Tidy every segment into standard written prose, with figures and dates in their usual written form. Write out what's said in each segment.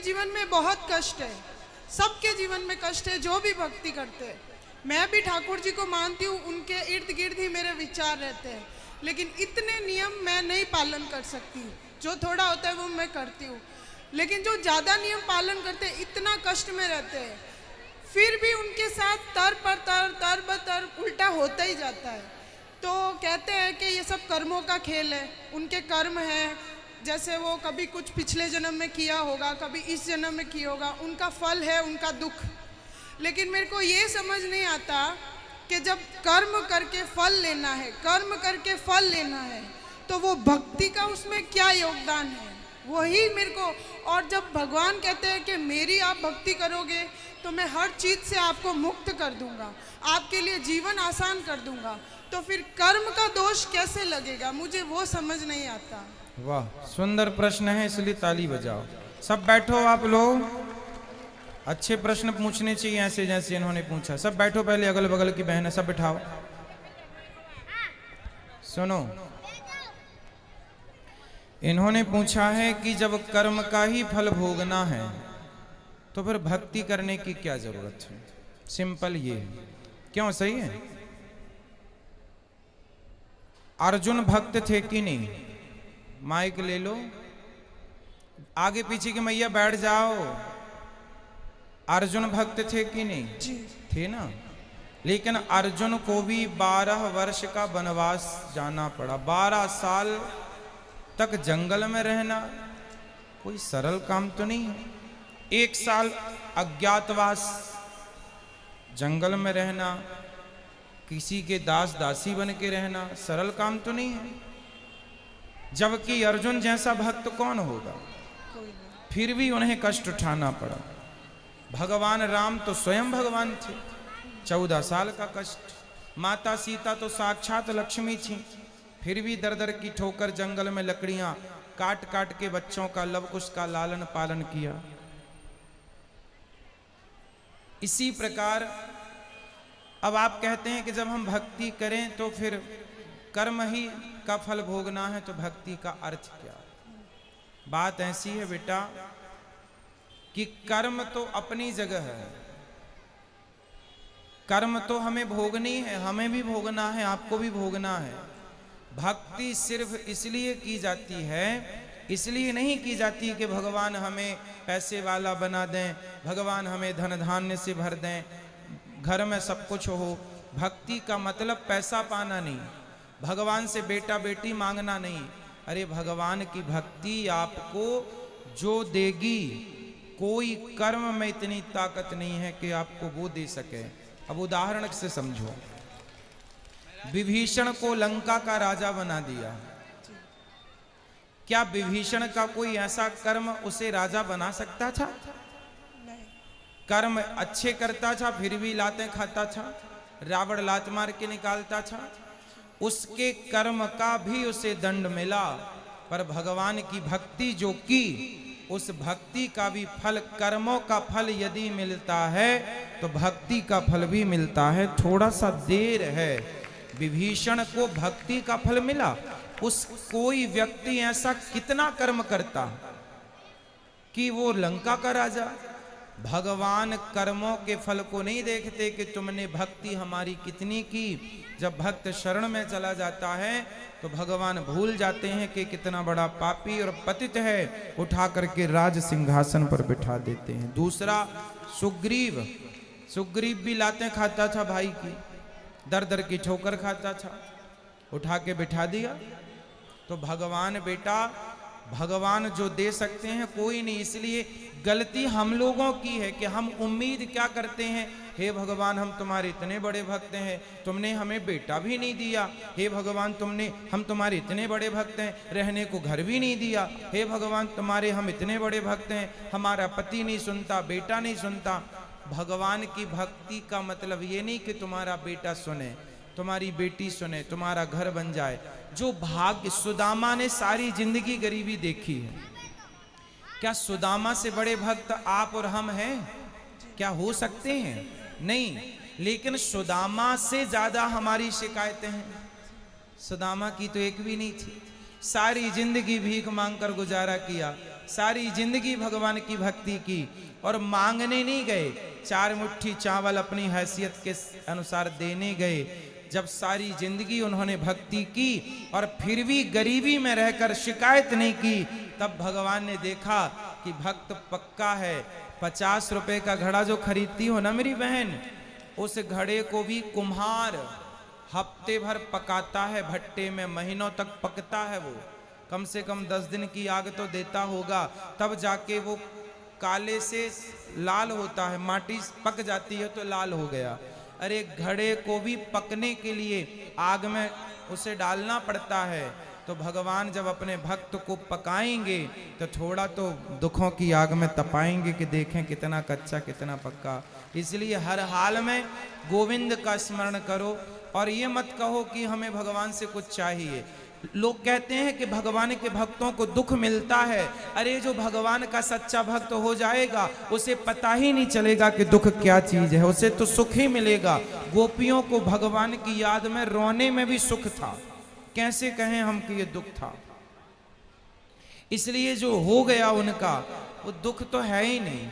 जीवन में बहुत कष्ट है, सबके जीवन में कष्ट है जो भी भक्ति करते हैं। मैं भी ठाकुर जी को मानती हूँ, उनके इर्द गिर्द ही मेरे विचार रहते हैं, लेकिन इतने नियम मैं नहीं पालन कर सकती। जो थोड़ा होता है वो मैं करती हूँ, लेकिन जो ज़्यादा नियम पालन करते हैं इतना कष्ट में रहते हैं, फिर भी उनके साथ तर ब तर उल्टा होता ही जाता है। तो कहते हैं कि ये सब कर्मों का खेल है, उनके कर्म हैं, जैसे वो कभी कुछ पिछले जन्म में किया होगा, कभी इस जन्म में किया होगा, उनका फल है उनका दुख। लेकिन मेरे को ये समझ नहीं आता कि जब कर्म करके फल लेना है, कर्म करके फल लेना है, तो वो भक्ति का उसमें क्या योगदान है, वही मेरे को। और जब भगवान कहते हैं कि मेरी आप भक्ति करोगे तो मैं हर चीज़ से आपको मुक्त कर दूंगा, आपके लिए जीवन आसान कर दूंगा, तो फिर कर्म का दोष कैसे लगेगा, मुझे वो समझ नहीं आता। वाह, सुंदर प्रश्न है, इसलिए ताली बजाओ। सब बैठो आप लोग, अच्छे प्रश्न पूछने चाहिए ऐसे जैसे इन्होंने पूछा। सब बैठो, पहले अगल बगल की बहन है सब बिठाओ। सुनो, इन्होंने पूछा है कि जब कर्म का ही फल भोगना है तो फिर भक्ति करने की क्या जरूरत है। सिंपल ये है, क्यों? सही है। अर्जुन भक्त थे कि नहीं? माइक ले लो, आगे पीछे की मैया बैठ जाओ। अर्जुन भक्त थे कि नहीं? जी थे ना। लेकिन अर्जुन को भी 12 वर्ष का वनवास जाना पड़ा। 12 साल तक जंगल में रहना कोई सरल काम तो नहीं है। 1 साल अज्ञातवास, जंगल में रहना, किसी के दास दासी बन के रहना सरल काम तो नहीं है। जबकि अर्जुन जैसा भक्त कौन होगा? फिर भी उन्हें कष्ट उठाना पड़ा। भगवान राम तो स्वयं भगवान थे, 14 साल का कष्ट। माता सीता तो साक्षात लक्ष्मी थी, फिर भी दर दर की ठोकर जंगल में लकड़ियां काट काट के बच्चों का लव कुश का लालन पालन किया। इसी प्रकार अब आप कहते हैं कि जब हम भक्ति करें तो फिर कर्म ही का फल भोगना है, तो भक्ति का अर्थ क्या? बात ऐसी है बेटा कि कर्म तो अपनी जगह है, कर्म तो हमें भोगनी है, हमें भी भोगना है, आपको भी भोगना है। भक्ति सिर्फ इसलिए की जाती है, इसलिए नहीं की जाती कि भगवान हमें पैसे वाला बना दें, भगवान हमें धन धान्य से भर दें, घर में सब कुछ हो। भक्ति का मतलब पैसा पाना नहीं, भगवान से बेटा बेटी मांगना नहीं। अरे भगवान की भक्ति आपको जो देगी, कोई कर्म में इतनी ताकत नहीं है कि आपको वो दे सके। अब उदाहरण से समझो, विभीषण को लंका का राजा बना दिया, क्या विभीषण का कोई ऐसा कर्म उसे राजा बना सकता था? कर्म अच्छे करता था फिर भी लातें खाता था, रावण लात मार के निकालता था, उसके कर्म का भी उसे दंड मिला। पर भगवान की भक्ति जो की, उस भक्ति का भी फल, कर्मों का फल यदि मिलता है तो भक्ति का फल भी मिलता है। थोड़ा सा देर है, विभीषण को भक्ति का फल मिला। उस कोई व्यक्ति ऐसा कितना कर्म करता कि वो लंका का राजा। भगवान कर्मों के फल को नहीं देखते कि तुमने भक्ति हमारी कितनी की। जब भक्त शरण में चला जाता है तो भगवान भूल जाते हैं कि कितना बड़ा पापी और पतित है, उठा करके राज सिंहासन पर बिठा देते हैं। दूसरा सुग्रीव, सुग्रीव भी लातें खाता था भाई की, दर दर की ठोकर खाता था, उठा के बिठा दिया। तो भगवान बेटा, भगवान जो दे सकते हैं कोई नहीं। इसलिए गलती हम लोगों की है कि हम उम्मीद क्या करते हैं, हे भगवान हम तुम्हारे इतने बड़े भक्त हैं, तुमने हमें बेटा भी नहीं दिया। हे भगवान हम तुम्हारे इतने बड़े भक्त हैं, रहने को घर भी नहीं दिया। हे भगवान तुम्हारे हम इतने बड़े भक्त हैं, हमारा पति नहीं सुनता, बेटा नहीं सुनता। भगवान की भक्ति का मतलब ये नहीं कि तुम्हारा बेटा सुने, तुम्हारी बेटी सुने, तुम्हारा घर बन जाए। जो भाग्य, सुदामा ने सारी जिंदगी गरीबी देखी है, क्या सुदामा से बड़े भक्त आप और हम हैं? क्या हो सकते हैं? नहीं। लेकिन सुदामा से ज्यादा हमारी शिकायतें हैं। सुदामा की तो एक भी नहीं थी, सारी जिंदगी भीख मांगकर गुजारा किया, सारी जिंदगी भगवान की भक्ति की और मांगने नहीं गए, 4 मुट्ठी चावल अपनी हैसियत के अनुसार देने गए। जब सारी जिंदगी उन्होंने भक्ति की और फिर भी गरीबी में रहकर शिकायत नहीं की, तब भगवान ने देखा कि भक्त पक्का है। 50 रुपए का घड़ा जो खरीदती हो ना मेरी बहन, उस घड़े को भी कुम्हार हफ्ते भर पकाता है भट्टे में, महीनों तक पकता है वो, कम से कम 10 दिन की आग तो देता होगा, तब जाके वो काले से लाल होता है, माटी पक जाती है तो लाल हो गया। अरे घड़े को भी पकने के लिए आग में उसे डालना पड़ता है। तो भगवान जब अपने भक्त को पकाएंगे तो थोड़ा तो दुखों की आग में तपाएंगे कि देखें कितना कच्चा कितना पक्का। इसलिए हर हाल में गोविंद का स्मरण करो और ये मत कहो कि हमें भगवान से कुछ चाहिए। लोग कहते हैं कि भगवान के भक्तों को दुख मिलता है। अरे जो भगवान का सच्चा भक्त हो जाएगा उसे पता ही नहीं चलेगा कि दुख क्या चीज है, उसे तो सुख ही मिलेगा। गोपियों को भगवान की याद में रोने में भी सुख था, कैसे कहें हम कि ये दुख था। इसलिए जो हो गया उनका वो दुख तो है ही नहीं।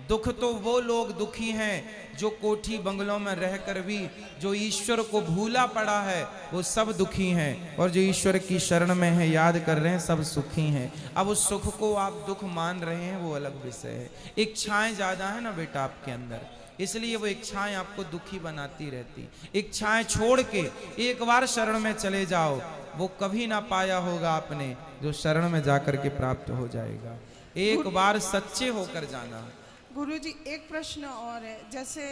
दुख तो वो लोग दुखी हैं जो कोठी बंगलों में रहकर भी जो ईश्वर को भूला पड़ा है, वो सब दुखी हैं। और जो ईश्वर की शरण में है, याद कर रहे हैं, सब सुखी हैं। अब उस सुख को आप दुख मान रहे हैं वो अलग विषय है। इच्छाएं ज्यादा है ना बेटा आपके अंदर, इसलिए वो इच्छाएं आपको दुखी बनाती रहती। इच्छाएं छोड़ के एक बार शरण में चले जाओ, वो कभी ना पाया होगा आपने जो शरण में जाकर के प्राप्त हो जाएगा। एक बार सच्चे होकर जाना। गुरुजी एक प्रश्न और है, जैसे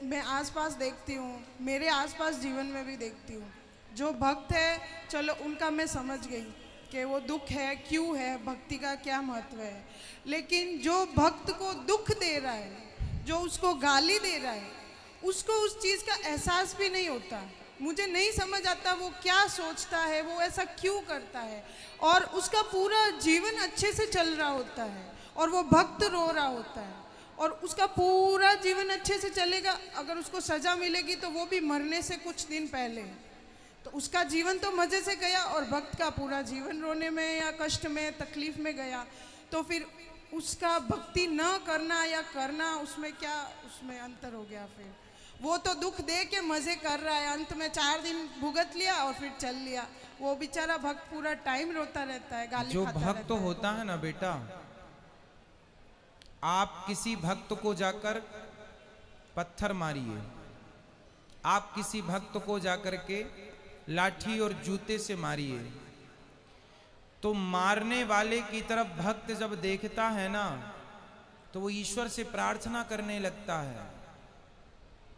मैं आसपास देखती हूँ, मेरे आसपास जीवन में भी देखती हूँ, जो भक्त है चलो उनका मैं समझ गई कि वो दुख है, क्यों है, भक्ति का क्या महत्व है। लेकिन जो भक्त को दुख दे रहा है, जो उसको गाली दे रहा है, उसको उस चीज़ का एहसास भी नहीं होता। मुझे नहीं समझ आता वो क्या सोचता है, वो ऐसा क्यों करता है। और उसका पूरा जीवन अच्छे से चल रहा होता है और वो भक्त रो रहा होता है, और उसका पूरा जीवन अच्छे से चलेगा। अगर उसको सजा मिलेगी तो वो भी मरने से कुछ दिन पहले, तो उसका जीवन तो मज़े से गया और भक्त का पूरा जीवन रोने में या कष्ट में तकलीफ में गया। तो फिर उसका भक्ति न करना या करना, उसमें क्या उसमें अंतर हो गया। फिर वो तो दुख दे के मज़े कर रहा है, अंत में 4 दिन भुगत लिया और फिर चल लिया। वो बेचारा भक्त पूरा टाइम रोता रहता है, गाली जो खाता भक्त रहता है। होता है ना बेटा, आप किसी भक्त को जाकर पत्थर मारिए, आप किसी भक्त को जाकर के लाठी और जूते से मारिए, तो मारने वाले की तरफ भक्त जब देखता है ना, तो वो ईश्वर से प्रार्थना करने लगता है,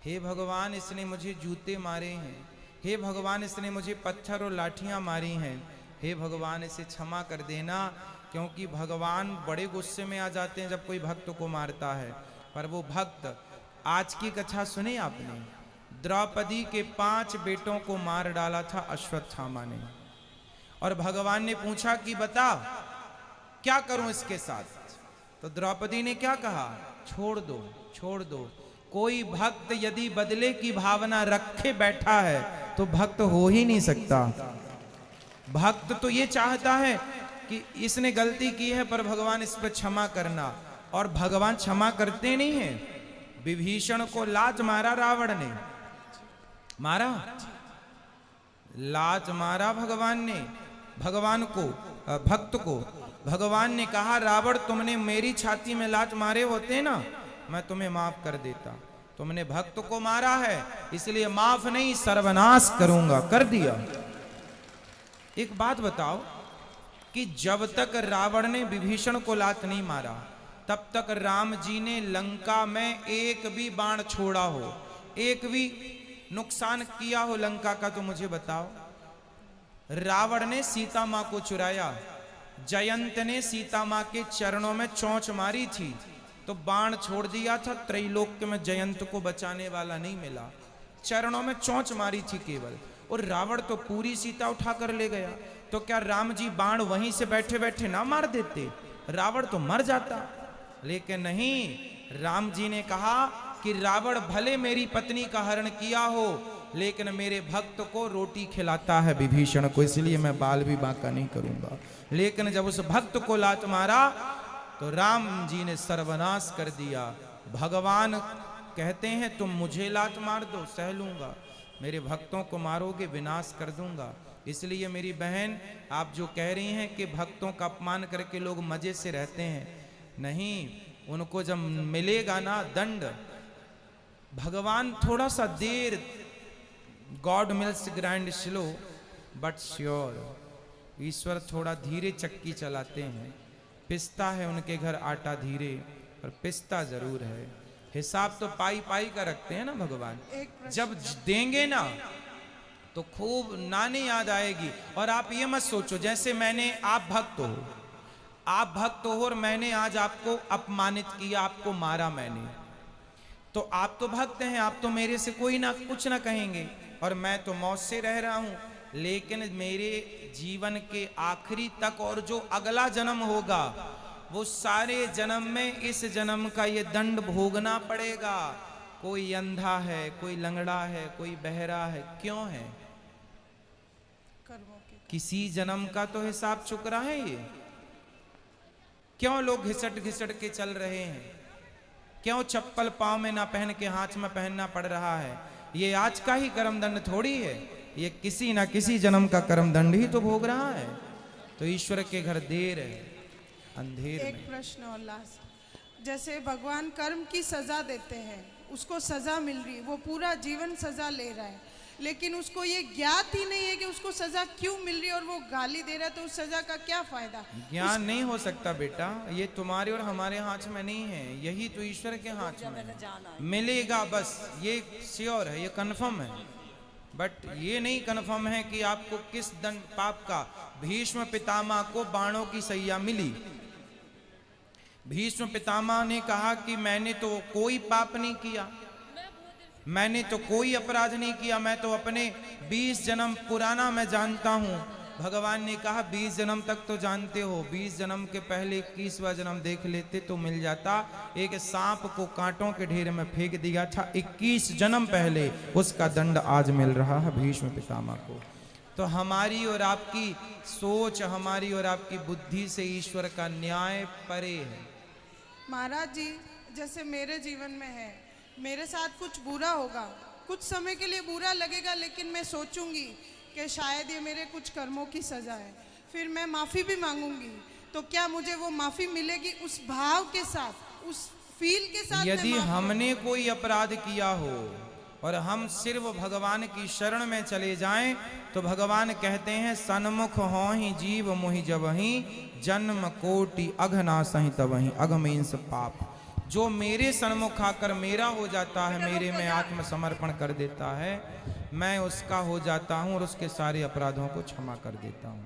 हे भगवान इसने मुझे जूते मारे हैं, हे भगवान इसने मुझे पत्थर और लाठियां मारी हैं, हे भगवान इसे क्षमा कर देना। क्योंकि भगवान बड़े गुस्से में आ जाते हैं जब कोई भक्त को मारता है। पर वो भक्त, आज की कथा सुने आपने, द्रौपदी के 5 बेटों को मार डाला था अश्वत्थामा ने, और भगवान ने पूछा कि बता क्या करूं इसके साथ। तो द्रौपदी ने क्या कहा, छोड़ दो छोड़ दो। कोई भक्त यदि बदले की भावना रखे बैठा है तो भक्त हो ही नहीं सकता। भक्त तो ये चाहता है कि इसने गलती की है पर भगवान इस पर क्षमा करना, और भगवान क्षमा करते नहीं हैं। विभीषण को लात मारा रावण ने, मारा, लात मारा भगवान ने, भगवान को, भक्त को। भगवान ने कहा रावण तुमने मेरी छाती में लात मारे होते ना, मैं तुम्हें माफ कर देता, तुमने भक्त को मारा है इसलिए माफ नहीं सर्वनाश करूंगा, कर दिया। एक बात बताओ कि जब तक रावण ने विभीषण को लात नहीं मारा तब तक राम जी ने लंका में एक भी बाण छोड़ा हो, एक भी नुकसान किया हो लंका का, तो मुझे बताओ। रावण ने सीता मां को चुराया, जयंत ने सीता मां के चरणों में चोंच मारी थी तो बाण छोड़ दिया था, त्रैलोक्य में जयंत को बचाने वाला नहीं मिला, चरणों में चोंच मारी थी केवल, और रावण तो पूरी सीता उठा कर ले गया। तो क्या राम जी बाण वहीं से बैठे बैठे ना मार देते, रावण तो मर जाता। लेकिन नहीं, राम जी ने कहा कि रावण भले मेरी पत्नी का हरण किया हो लेकिन मेरे भक्त को रोटी खिलाता है विभीषण को, इसलिए मैं बाल भी बांका नहीं करूंगा। लेकिन जब उस भक्त को लात मारा तो राम जी ने सर्वनाश कर दिया। भगवान कहते हैं तुम मुझे लात मार दो, सह लूंगा, मेरे भक्तों को मारोगे विनाश कर दूंगा। इसलिए मेरी बहन, आप जो कह रही हैं कि भक्तों का अपमान करके लोग मजे से रहते हैं, नहीं, उनको जब मिलेगा ना दंड, भगवान थोड़ा सा देर, God mills grind slow but sure, ईश्वर थोड़ा धीरे चक्की चलाते हैं। पिसता है उनके घर आटा धीरे, पर पिसता जरूर है। हिसाब तो पाई पाई का रखते हैं ना भगवान। जब देंगे ना तो खूब नानी याद आएगी। और आप ये मत सोचो जैसे मैंने, आप भक्त हो और मैंने आज आपको अपमानित किया, आपको मारा मैंने, तो आप तो भक्त हैं, आप तो मेरे से कोई ना कुछ ना कहेंगे और मैं तो मौत से रह रहा हूं। लेकिन मेरे जीवन के आखिरी तक और जो अगला जन्म होगा, वो सारे जन्म में इस जन्म का ये दंड भोगना पड़ेगा। कोई अंधा है, कोई लंगड़ा है, कोई बहरा है, क्यों है? किसी जन्म का तो हिसाब चुकरा है ये। क्यों लोग घिसट घिसट के चल रहे हैं? क्यों चप्पल पांव में ना पहन के हाथ में पहनना पड़ रहा है? ये आज का ही कर्म दंड थोड़ी है, ये किसी ना किसी जन्म का कर्म दंड ही तो भोग रहा है। तो ईश्वर के घर देर है, अंधेर में। एक प्रश्न और लास्ट, जैसे भगवान कर्म की सजा देते हैं, उसको सजा मिल रही है, वो पूरा जीवन सजा ले रहा है, लेकिन उसको ये ज्ञात ही नहीं है कि उसको सजा क्यों मिल रही है और वो गाली दे रहा है, तो उस सजा का क्या फायदा? ज्ञान नहीं हो सकता बेटा, ये तुम्हारे और हमारे हाथ में नहीं है, यही तो ईश्वर के हाथ में है। मिलेगा बस, ये श्योर है, ये कन्फर्म है, बट ये नहीं कन्फर्म है कि आपको किस दंड पाप का। भीष्म पितामह को बाणों की सैया मिली। भीष्म पितामह ने कहा कि मैंने तो कोई पाप नहीं किया, मैंने तो कोई अपराध नहीं किया, मैं तो अपने 20 जन्म पुराना मैं जानता हूं। भगवान ने कहा 20 जन्म तक तो जानते हो, 20 जन्म के पहले 21वां जन्म देख लेते तो मिल जाता। एक सांप को कांटों के ढेर में फेंक दिया था 21 जन्म पहले, उसका दंड आज मिल रहा है भीष्म पितामह को। तो हमारी और आपकी सोच, हमारी और आपकी बुद्धि से ईश्वर का न्याय परे है। महाराज जी, जैसे मेरे जीवन में है, मेरे साथ कुछ बुरा होगा, कुछ समय के लिए बुरा लगेगा, लेकिन मैं सोचूंगी कि शायद ये मेरे कुछ कर्मों की सजा है, फिर मैं माफ़ी भी मांगूंगी, तो क्या मुझे वो माफ़ी मिलेगी उस भाव के साथ, उस फील के साथ? यदि हमने कोई अपराध किया हो और हम सिर्फ भगवान की शरण में चले जाएं, तो भगवान कहते हैं सन्मुख हो ही जीव मोहि जबहि, जन्म कोटि अघनासहि तबहि, अघमेंस पाप। जो मेरे सन्मुख आकर मेरा हो जाता है, मेरे में आत्मसमर्पण कर देता है, मैं उसका हो जाता हूं और उसके सारे अपराधों को क्षमा कर देता हूं।